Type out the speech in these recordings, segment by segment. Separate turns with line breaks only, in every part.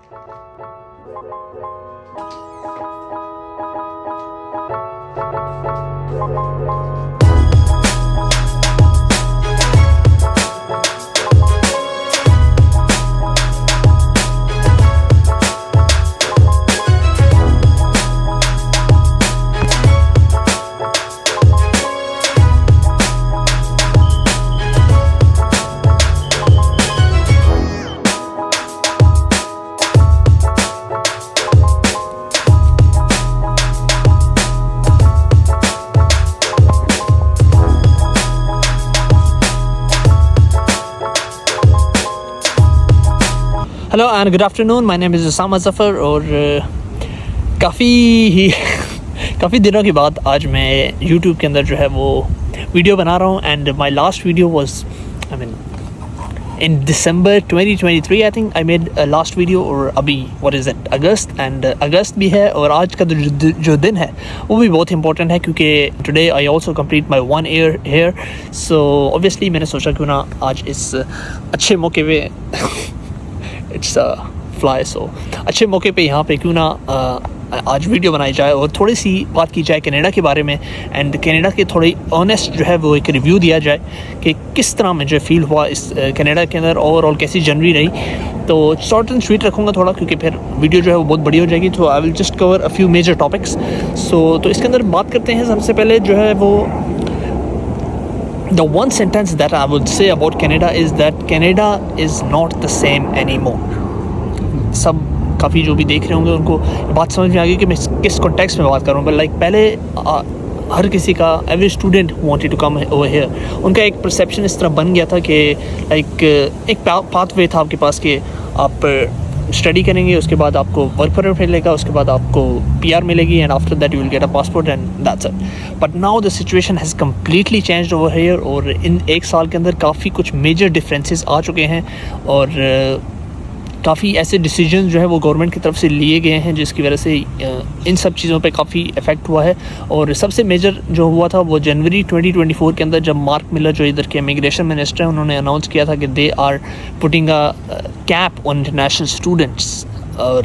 Hello and good afternoon, my name is Usama Zafar. और काफ़ी दिनों के बाद आज मैं यूट्यूब के अंदर जो है वो वीडियो बना रहा हूँ। And my last video was in December 2023 I think I made last video. और अभी what is it, August, and August भी है। और आज का जो दिन है वो भी बहुत इंपॉर्टेंट है क्योंकि today I also complete my 1 year here. So obviously मैंने सोचा क्यों ना आज इस अच्छे मौके पे इट्स फ्लाई, सो अच्छे मौके पे यहाँ पे क्यों ना आज वीडियो बनाई जाए और थोड़ी सी बात की जाए कनाडा के बारे में। एंड कनाडा के थोड़ी ऑनेस्ट जो है वो एक रिव्यू दिया जाए कि किस तरह मुझे फील हुआ इस कनाडा के अंदर, ओवरऑल कैसी जनवरी रही। तो शॉर्ट एंड स्वीट रखूँगा थोड़ा क्योंकि फिर वीडियो जो है वो बहुत बड़ी हो जाएगी। तो I will just cover a few major topics. तो इसके अंदर बात करते हैं। सबसे पहले जो है वो the one sentence that I would say about Canada is that Canada is not the same anymore. सब काफ़ी जो भी देख रहे होंगे उनको बात समझ में आ गई कि मैं किस कॉन्टेक्स्ट में बात कर रहा हूँ। बट लाइक पहले हर किसी का, every student wanted to come over here, उनका एक परसेप्शन इस तरह बन गया था कि लाइक एक पाथवे था आपके पास कि आप स्टडी करेंगे, उसके बाद आपको वर्क परमिट मिलेगा, उसके बाद आपको PR मिलेगी, and after that you will get a passport and that's it. But now the situation has completely changed over here. और इन एक साल के अंदर काफ़ी कुछ मेजर डिफरेंसेस आ चुके हैं और काफ़ी ऐसे डिसीजन जो है वो गवर्नमेंट की तरफ से लिए गए हैं जिसकी वजह से इन सब चीज़ों पे काफ़ी इफ़ेक्ट हुआ है। और सबसे मेजर जो हुआ था वो जनवरी 2024 के अंदर, जब मार्क मिलर जो इधर के इमिग्रेशन मिनिस्टर हैं उन्होंने अनाउंस किया था कि they are putting a cap on international students. और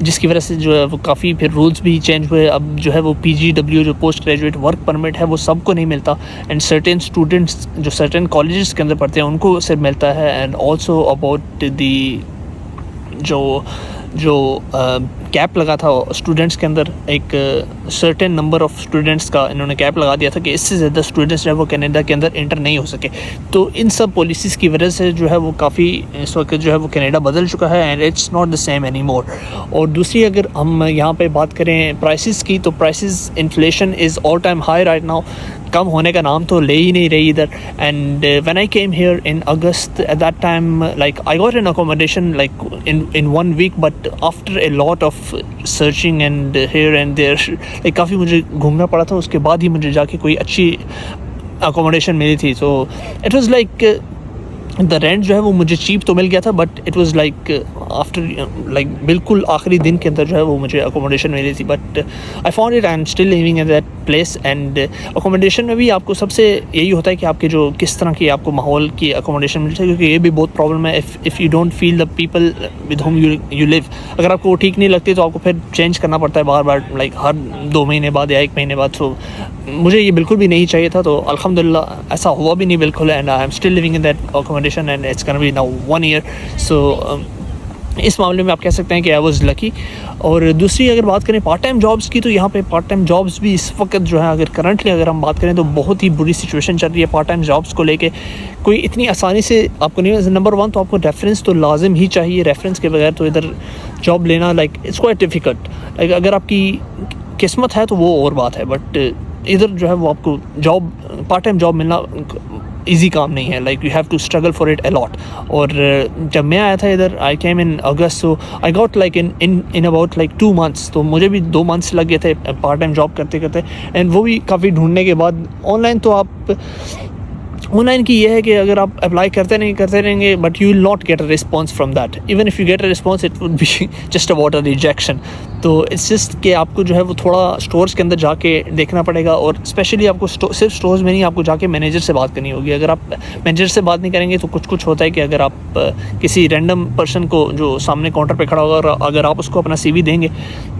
जिसकी वजह से जो है वो काफ़ी फिर रूल्स भी चेंज हुए। अब जो है वो PGW जो पोस्ट ग्रेजुएट वर्क परमिट है वो सबको नहीं मिलता, एंड सर्टेन स्टूडेंट्स जो सर्टेन कॉलेजेस के अंदर पढ़ते हैं उनको सिर्फ मिलता है। एंड ऑल्सो अबाउट दी जो कैप लगा था स्टूडेंट्स के अंदर, एक सर्टेन नंबर ऑफ़ स्टूडेंट्स का इन्होंने कैप लगा दिया था कि इससे ज़्यादा स्टूडेंट्स जो है वो कनाडा के अंदर इंटर नहीं हो सके। तो इन सब पॉलिसीज़ की वजह से जो है वो काफ़ी इस वक्त जो है वो कनाडा बदल चुका है and it's not the same any more. और दूसरी अगर हम यहाँ पे बात करें प्राइसेस की, तो prices inflation is all time high right now, कम होने का नाम तो ले ही नहीं रही इधर। And when I came here in August, at that time like I got an accommodation like in 1 week, but after a lot of searching and here and there, like काफ़ी मुझे घूमना पड़ा था। उसके बाद ही मुझे जाके कोई अच्छी अकोमोडेशन मिली थी। So it was like the rent जो है वो मुझे चीप तो मिल गया था, but it was like after like बिल्कुल आखिरी दिन के अंदर जो है वो मुझे अकोमोडेशन मिली थी। But I found it, I am still living in that place. And accommodation में भी आपको सबसे यही होता है कि आपके जो किस तरह की आपको माहौल की अकोमोडेशन मिल जाए, क्योंकि ये भी बहुत प्रॉब्लम है। If you don't feel the people with home you live, अगर आपको वो ठीक नहीं लगती तो आपको फिर चेंज करना पड़ता है बार बार, लाइक हर 2 महीने बाद या 1 महीने बाद। तो मुझे ये बिल्कुल भी नहीं चाहिए था। तो अल्हम्दुलिल्लाह ऐसा हुआ भी नहीं बिल्कुल, and I am still living in that accommodation and it's gonna be now 1 year. So इस मामले में आप कह सकते हैं कि आई वाज लकी। और दूसरी अगर बात करें पार्ट टाइम जॉब्स की, तो यहाँ पे पार्ट टाइम जॉब्स भी इस वक्त जो है अगर करंटली अगर हम बात करें तो बहुत ही बुरी सिचुएशन चल रही है पार्ट टाइम जॉब्स को लेके। कोई इतनी आसानी से आपको नहीं, नंबर 1 तो आपको रेफरेंस तो लाजिम ही चाहिए, रेफरेंस के बगैर तो इधर जॉब लेना like it's quite difficult. Like अगर आपकी किस्मत है तो वो और बात है, बट इधर जो है वो आपको जॉब पार्ट टाइम जॉब मिलना इजी काम नहीं है। Like you have to struggle for it a lot. और जब मैं आया था इधर, I came in August, so I got like in about like 2 months, तो मुझे भी 2 months लग गए थे पार्ट टाइम जॉब करते करते। एंड वो भी काफ़ी ढूंढने के बाद ऑनलाइन तो आप ऑनलाइन की ये है कि अगर आप अप्लाई करते रहेंगे but you will not get a response from that, even if you get a response it would be just about a rejection. तो इट्स जस्ट कि आपको जो है वो थोड़ा स्टोर्स के अंदर जाके देखना पड़ेगा, और स्पेशली आपको सिर्फ स्टोर्स में नहीं, आपको जाके मैनेजर से बात करनी होगी। अगर आप मैनेजर से बात नहीं करेंगे तो कुछ होता है कि अगर आप किसी रैंडम पर्सन को जो सामने काउंटर पे खड़ा होगा, अगर आप उसको अपना CV देंगे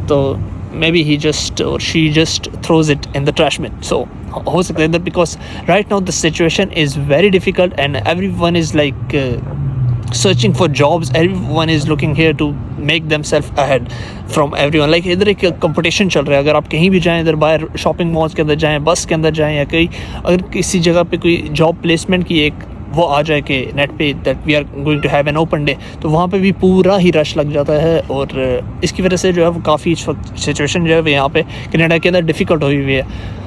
तो maybe he just or she just throws it in the trash bin. So हो सकता है इधर, because right now the situation is very difficult and everyone is like searching for jobs, everyone is looking here to make themselves ahead from everyone. Like इधर एक competition चल रहा है। अगर आप कहीं भी जाएं, इधर बाहर शॉपिंग मॉल्स के अंदर जाएं, बस के अंदर जाएं, या कहीं अगर किसी जगह पे कोई जॉब प्लेसमेंट की एक वो आ जाए कि नेट पे that we are going to have an open day, तो वहाँ पे भी पूरा ही रश लग जाता है। और इसकी वजह से जो है वो काफ़ी इस वक्त सिचुएशन जो है वो यहाँ पे कनाडा के अंदर डिफ़िकल्ट हुई हुई है।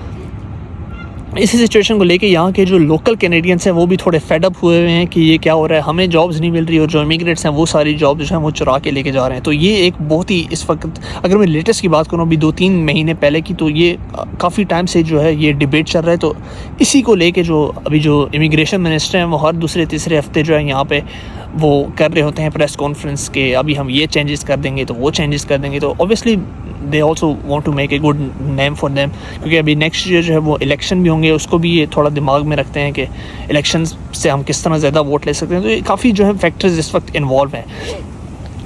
इसी सिचुएशन को लेके यहाँ के जो लोकल कैनेडियंस हैं वो भी थोड़े फेड अप हुए हैं कि ये क्या हो रहा है, हमें जॉब्स नहीं मिल रही, और जो इमिग्रेट्स हैं वो सारी जॉब्स जो हैं वो चुरा के लेके जा रहे हैं। तो ये एक बहुत ही इस वक्त, अगर मैं लेटेस्ट की बात करूँ अभी 2-3 महीने पहले की, तो ये काफ़ी टाइम से जो है ये डिबेट चल रहा है। तो इसी को लेके जो अभी जो इमिग्रेशन मिनिस्टर हैं वो हर दूसरे-तीसरे हफ्ते जो है यहाँ पे वो कर रहे होते हैं प्रेस कॉन्फ्रेंस के, अभी हम ये चेंजेस कर देंगे तो वो चेंजेस कर देंगे। तो obviously they also want to make a good name for them, क्योंकि अभी नेक्स्ट ईयर जो है वो इलेक्शन भी होंगे, उसको भी ये थोड़ा दिमाग में रखते हैं कि इलेक्शन से हम किस तरह ज़्यादा वोट ले सकते हैं। तो ये काफ़ी जो है फैक्टर्स इस वक्त इन्वॉल्व हैं।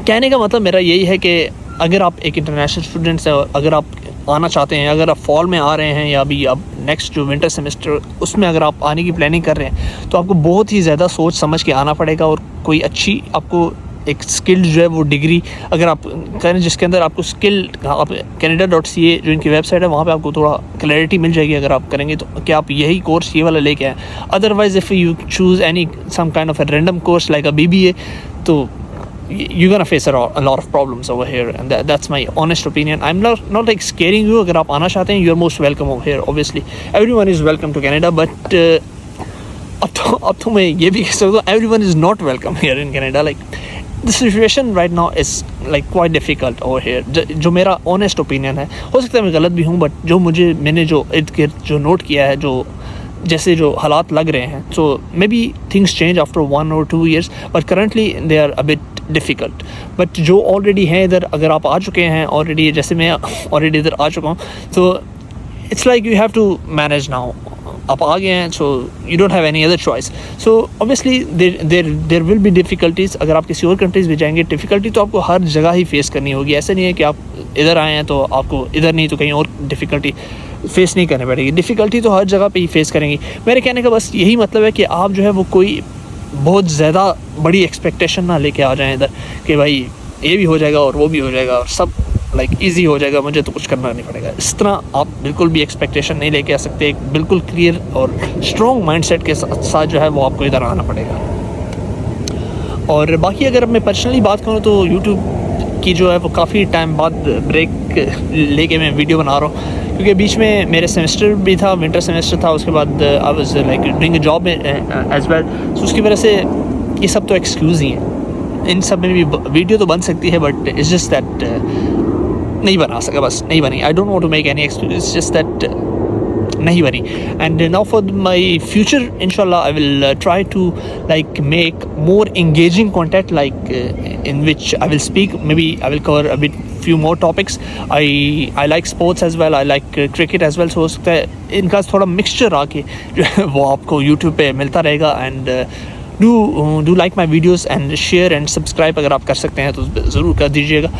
कहने का मतलब मेरा यही है कि अगर आप एक इंटरनेशनल स्टूडेंट्स हैं और अगर आप आना चाहते हैं, अगर आप फॉल में आ रहे हैं या अभी अब नेक्स्ट जो विंटर सेमेस्टर उसमें अगर आप आने की प्लानिंग कर रहे हैं, तो आपको बहुत ही ज़्यादा सोच समझ के आना पड़ेगा। और कोई अच्छी आपको एक स्किल्ड जो है वो डिग्री अगर आप करें जिसके अंदर आपको स्किल, आप canada.ca जो इनकी वेबसाइट है वहाँ पे आपको थोड़ा क्लैरिटी मिल जाएगी अगर आप करेंगे तो, कि आप यही कोर्स ये वाला लेके आएँ। Otherwise if you choose any some kind of a random course like a BBA, तो you're gonna face a lot of problems over here, and that's my honest opinion. I'm not like scaring you. अगर आप आना चाहते हैं, you're most welcome over here. Obviously, everyone is welcome to Canada, but अब तो मैं ये भी कह सकता हूँ everyone is not welcome here in Canada. Like the situation right now is like quite difficult over here. जो मेरा honest opinion है, हो सकता है मैं गलत भी हूँ, but जो मैंने जो इर्द गिर्द जो नोट किया है, जो जैसे जो हालात लग रहे हैं, so maybe things change after 1 or 2 years, but currently they are a bit difficult. But जो already हैं इधर, अगर आप आ चुके हैं already, जैसे मैं already इधर आ चुका हूँ, तो it's like you have to manage now. आप आ गए हैं, so you don't have any other choice. So obviously there will be difficulties. अगर आप किसी और कंट्रीज़ में जाएंगे, डिफ़िकल्टी तो आपको हर जगह ही फेस करनी होगी। ऐसा नहीं है कि आप इधर आए हैं तो आपको इधर नहीं तो कहीं और डिफ़िकल्टी फेस नहीं करनी पड़ेगी। डिफ़िकल्टी तो हर जगह पे ही फेस करेंगी। मेरे कहने का बस यही मतलब है कि आप जो है वो कोई बहुत ज़्यादा बड़ी एक्सपेक्टेशन ना लेके आ जाएं इधर कि भाई ये भी हो जाएगा और वो भी हो जाएगा और सब लाइक इजी हो जाएगा, मुझे तो कुछ करना नहीं पड़ेगा। इस तरह आप बिल्कुल भी एक्सपेक्टेशन नहीं लेके आ सकते। एक बिल्कुल क्लियर और स्ट्रॉन्ग माइंडसेट के साथ जो है वो आपको इधर आना पड़ेगा। और बाकी अगर मैं पर्सनली बात करूँ तो यूट्यूब की जो है वो काफ़ी टाइम बाद ब्रेक लेके मैं वीडियो बना रहा हूँ, क्योंकि बीच में मेरे सेमेस्टर भी था, विंटर सेमेस्टर था, उसके बाद I was like doing a job as well. So उसकी वजह से ये सब तो एक्सक्यूज़ ही हैं। इन सब में भी वीडियो तो बन सकती है, बट इट्स जस्ट दैट नहीं बना सका, बस नहीं बनी। I don't want to make any excuse, it's just that नहीं बनी। And now for my future इंशाल्लाह I will try to like make more engaging content, like in which I will speak, maybe I will cover a bit few more topics. I like sports as well, I like cricket as well, so हो सकता है इनका थोड़ा mixture आके जो है वो आपको YouTube पे मिलता रहेगा। And do like my videos and share and subscribe अगर आप कर सकते हैं तो ज़रूर कर दीजिएगा।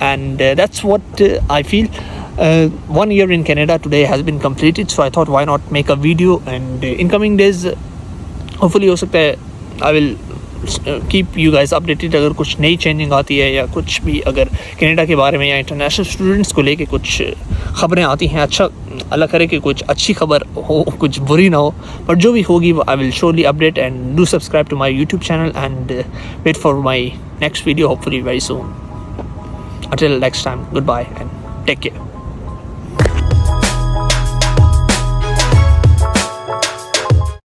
And that's what I feel. 1 year in Canada today has been completed, so I thought why not make a video, and in coming days hopefully हो सकता है I will keep you guys updated अगर कुछ नई changing आती है या कुछ भी अगर कनाडा के बारे में या इंटरनेशनल स्टूडेंट्स को लेके कुछ ख़बरें आती हैं। अच्छा अल्लाह करे कि कुछ अच्छी खबर हो, कुछ बुरी ना हो, बट जो भी होगी I will surely update. And do subscribe to my YouTube channel and wait for my next video, hopefully very soon. Until next time, goodbye and take care.